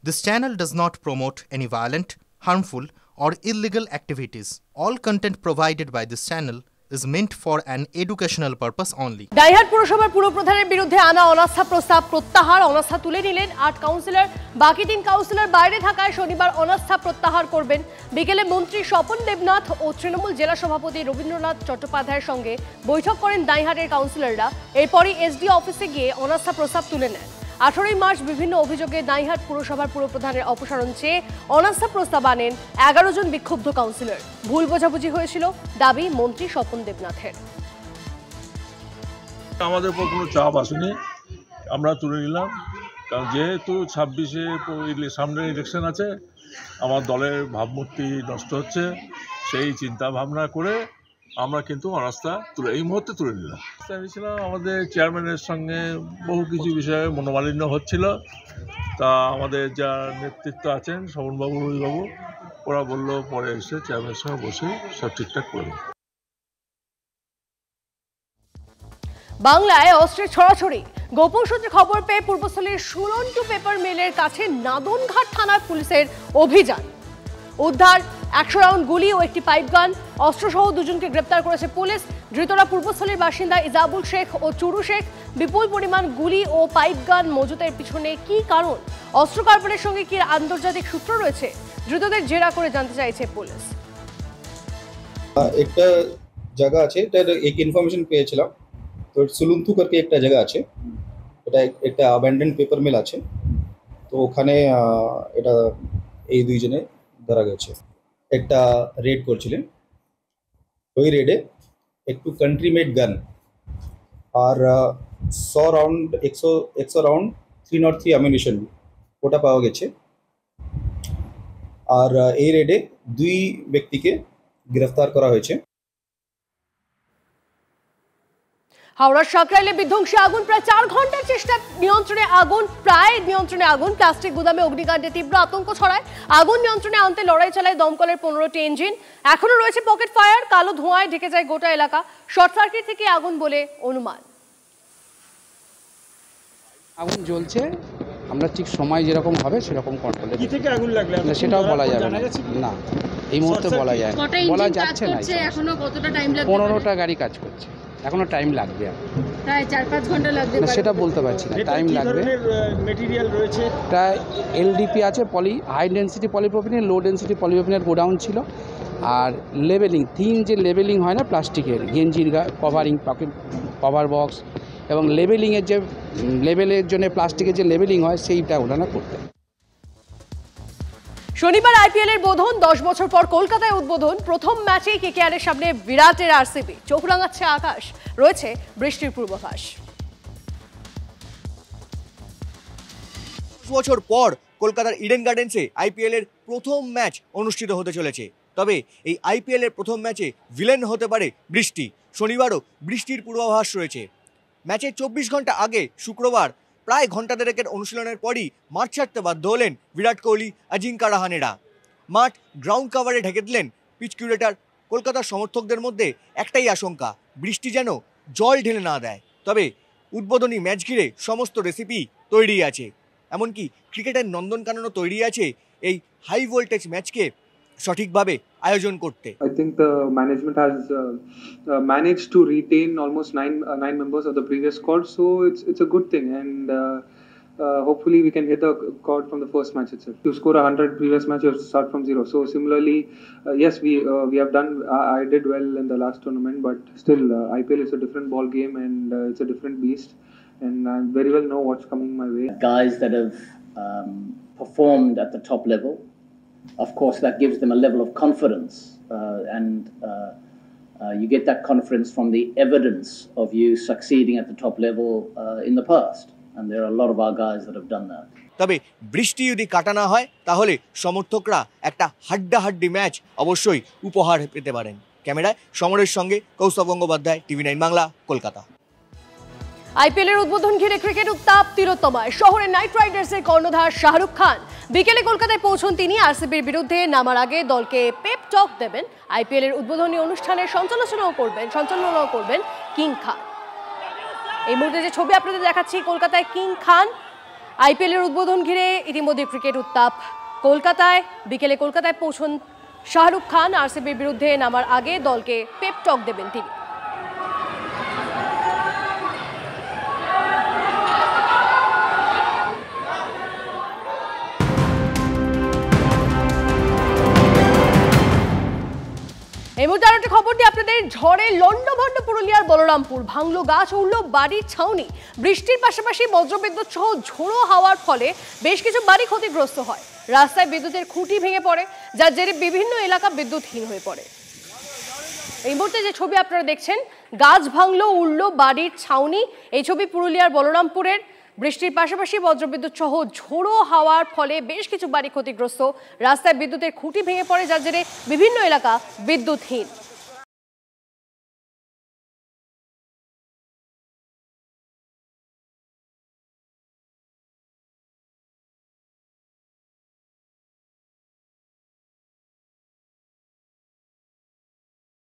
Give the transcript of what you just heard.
This channel does not promote any violent, harmful, or illegal activities. All content provided by this channel is meant for an educational purpose only. ডাইহাট পুরসভার পুরপ্রধানের বিরুদ্ধে আনা অনাস্থা প্রস্তাব প্রত্যাহার, অনাস্থা তুলে নিলেন 8 কাউন্সিলর। বাকি 3 কাউন্সিলর বাইরে থাকায় শনিবার অনাস্থা প্রত্যাহার করবেন। বিকেলে মন্ত্রী স্বপন দেবনাথ ও তৃণমূল জেলা সভাপতি রবীন্দ্রনাথ চট্টোপাধ্যায়ের সঙ্গে বৈঠক করেন ডাইহাটের কাউন্সিলররা। এরপরই এসডি অফিসে গিয়ে অনাস্থা প্রস্তাব তুলে নেন। 18 মার্চ বিভিন্ন অভিযোগে ডাইহাট পুরসভার পুরপ্রধানের অপসারণ চেয়ে অনাস্থা প্রস্তাব আনেন 11 জন বিক্ষুব্ধ কাউন্সিলর। ভুল বোঝাবুঝি হয়েছিল দাবি মন্ত্রী স্বপন দেবনাথের। আমাদের উপর কোনো চাপ আসেনি, আমরা তুলে নিলাম, কারণ যেহেতু 26-এ সামনে ইলেকশন আছে, আমার দলের ভাবমূর্তি নষ্ট হচ্ছে, সেই চিন্তা ভাবনা করে আমরা কিন্তু অনাস্থা এই মুহূর্তে তুলে নিলাম। আমাদের চেয়ারম্যানের সঙ্গে বহু কিছু বিষয়ে মনোমালিন্য হচ্ছিল, তা আমাদের যা নেতৃত্ব আছেন শোভনবাবু, রবিবাবু, ওরা বললো পরে এসে চেয়ারম্যানের সঙ্গে বসে সব ঠিকঠাক করবে। বাংলায় অস্ত্রের ছড়াছড়ি। গোপন সূত্রে খবর পেয়ে পূর্বস্থলীর সুরন্টু পেপার মিলের কাছে নাদনঘাট থানার পুলিশের অভিযান। উদ্ধার 100 রাউন্ড গুলি ও একটি পাইপ গান। অস্ত্রসহ 2 জনকে গ্রেপ্তার করেছে পুলিশ। ধৃতরা পূর্বস্থলীর বাসিন্দা ইজাবুল শেখ ও চুরু শেখ। বিপুল পরিমাণ গুলি ও পাইপ গান মজুতের পিছনে কি কারণ, অস্ত্র কারবারের সঙ্গে কি আন্তর্জাতিক সূত্র রয়েছে, ধৃতদের জেরা করে জানতে চাইছে পুলিশ। একটা জায়গা আছে, এটা এক ইনফরমেশন পেয়েছিলাম, তো সুলুন্থু করকে একটা জায়গা আছে, এটা একটা অ্যাবান্ডেন্ড পেপার মিল আছে, তো ওখানে এটা এই 2 জনে ধরা গেছে। একটা রেড করছিলেন, ওই রেডে একটু কান্ট্রি মেড গান আর 100 রাউন্ড 303 অ্যামিনিশন ওটা পাওয়া গেছে। আর এই রেডে 2 ব্যক্তিকে গ্রেফতার করা হয়েছে। হাওড়ার সাকরাইলে বিধ্বংসী আগুন, প্রায় 4 ঘন্টার চেষ্টা নিয়ন্ত্রণে আগুন। প্লাস্টিক গুদামে অগ্নিকাণ্ডে তীব্র আতঙ্ক ছড়ায়। আগুন নিয়ন্ত্রণে আনতে লড়াই চালায় দমকলের 15টি ইঞ্জিন। এখনো রয়েছে পকেট ফায়ার, কালো ধোঁয়ায় ঢেকে যায় গোটা এলাকা। শর্ট সার্কিট থেকে আগুন বলে অনুমান। আগুন জ্বলছে, আমরা ঠিক সময় যেরকম হবে সেরকম কন্ট্রোলে। কি থেকে আগুন লাগলো সেটাও বলা যাবে না, এই মুহূর্তে বলা যায় না, বলা যাচ্ছে না। এখনো কতটা টাইম লাগবে? 15টা গাড়ি কাজ করছে, এখনো টাইম লাগবে, প্রায় 4-5 ঘন্টা লাগবে। সেটা বলতে পারছি না, টাইম লাগবে। মেটেরিয়াল রয়েছে, এটা এলডিপি আছে, high density polypropylene, low density পলিপ্রোপিলিনের গোডাউন ছিল। আর লেবেলিং, থিন যে লেবেলিং হয় না প্লাস্টিকের, গেঞ্জির কভারিং, পকেট কভার বক্স এবং লেবেলিংয়ের যে লেবেলের জন্য প্লাস্টিকের যে লেবেলিং হয় সেইটা ওনারা করতে। শনিবার আইপিএল এর বোধন, 10 বছর পর কলকাতায় উদ্বোধন। প্রথম ম্যাচেই কেকেআর এর সামনে বিরাটের আরসিবি। চোখ রাঙাচ্ছে আকাশ, রয়েছে বৃষ্টির পূর্বাভাস। 10 বছর পর কলকাতার ইডেন গার্ডেন্সে আইপিএল এর প্রথম ম্যাচ অনুষ্ঠিত হতে চলেছে। তবে এই আইপিএল এর প্রথম ম্যাচে ভিলেন হতে পারে বৃষ্টি। শনিবারও বৃষ্টির পূর্বাভাস রয়েছে। ম্যাচের 24 ঘন্টা আগে শুক্রবার প্রায় ঘন্টা দেড়েকের অনুশীলনের পরই মাঠ ছাড়তে বাধ্য হলেন বিরাট কোহলি, অজিঙ্কা রাহানেরা। মাঠ গ্রাউন্ড কাভারে ঢেকে দিলেন পিচ কিউরেটর। কলকাতার সমর্থকদের মধ্যে একটাই আশঙ্কা, বৃষ্টি যেন জল ঢেলে না দেয়। তবে উদ্বোধনী ম্যাচ ঘিরে সমস্ত রেসিপি তৈরি আছে, এমনকি ক্রিকেটের নন্দনকাননও তৈরি আছে এই হাই ভোল্টেজ ম্যাচকে সঠিকভাবে আয়োজন করতে। I think the management has managed to retain almost nine members of the previous squad, so it's a good thing, and hopefully we can hit the chord from the first match itself. To score 100 previous match, you have to start from zero. So similarly, yes, we have done. I did well in the last tournament, but still, IPL is a different ball game, and it's a different beast, and I very well know what's coming my way. Guys that have performed at the top level. Of course, that gives them a level of confidence, and you get that confidence from the evidence of you succeeding at the top level in the past. And there are a lot of our guys that have done that. তবে বৃষ্টি যদি কাটা না হয় তাহলে সমর্থকরা একটা হাড্ডাহাড্ডি ম্যাচ অবশ্যই উপহার পেতে পারেন। ক্যামেরায় সমরের সঙ্গে কৌস্তব গঙ্গোপাধ্যায়, টিভি9 বাংলা, কলকাতা। আইপিএল এর উদ্বোধন ঘিরে ক্রিকেট উত্তাপ তিলোত্তমায়। শহরে নাইট রাইডার্সের কর্ণধার শাহরুখ খান বিকেলে কলকাতায় পৌঁছন তিনি। আরসিবির বিরুদ্ধে নামার আগে দলকে পেপ টক দেবেন। আইপিএল এর উদ্বোধনী অনুষ্ঠানের সঞ্চালনাও করবেন কিং খান। এই মুহূর্তে যে ছবি আপনাদের দেখাচ্ছি, কলকাতায় কিং খান আইপিএল এর উদ্বোধন ঘিরে ইতিমধ্যে ক্রিকেট উত্তাপ কলকাতায়। বিকেলে কলকাতায় পৌঁছন শাহরুখ খান। আরসিবির বিরুদ্ধে নামার আগে দলকে পেপ টক দেবেন তিনি। এই মুহূর্তে আরো একটা খবর দিই আপনাদের। ঝড়ে লন্ডভন্ড পুরুলিয়ার বলরামপুর, ভাঙলো গাছ, উড়ল বাড়ির ছাউনি। বৃষ্টির পাশাপাশি বজ্রবিদ্যুৎ সহ ঝোড়ো হাওয়ার ফলে বেশ কিছু বাড়ি ক্ষতিগ্রস্ত হয়। রাস্তায় বিদ্যুতের খুঁটি ভেঙে পড়ে, যার জেরে বিভিন্ন এলাকা বিদ্যুৎহীন হয়ে পড়ে। এই মুহূর্তে যে ছবি আপনারা দেখছেন, গাছ ভাঙলো, উড়ল বাড়ির ছাউনি। এই ছবি পুরুলিয়ার বলরামপুরের। বৃষ্টির পাশাপাশি বজ্রবিদ্যুৎ সহ ঝোড়ো হাওয়ার ফলে বেশ কিছু বাড়ি ক্ষতিগ্রস্ত। রাস্তায় বিদ্যুতের খুঁটি ভেঙে পড়ে, যার জেরে বিভিন্ন এলাকা বিদ্যুৎহীন।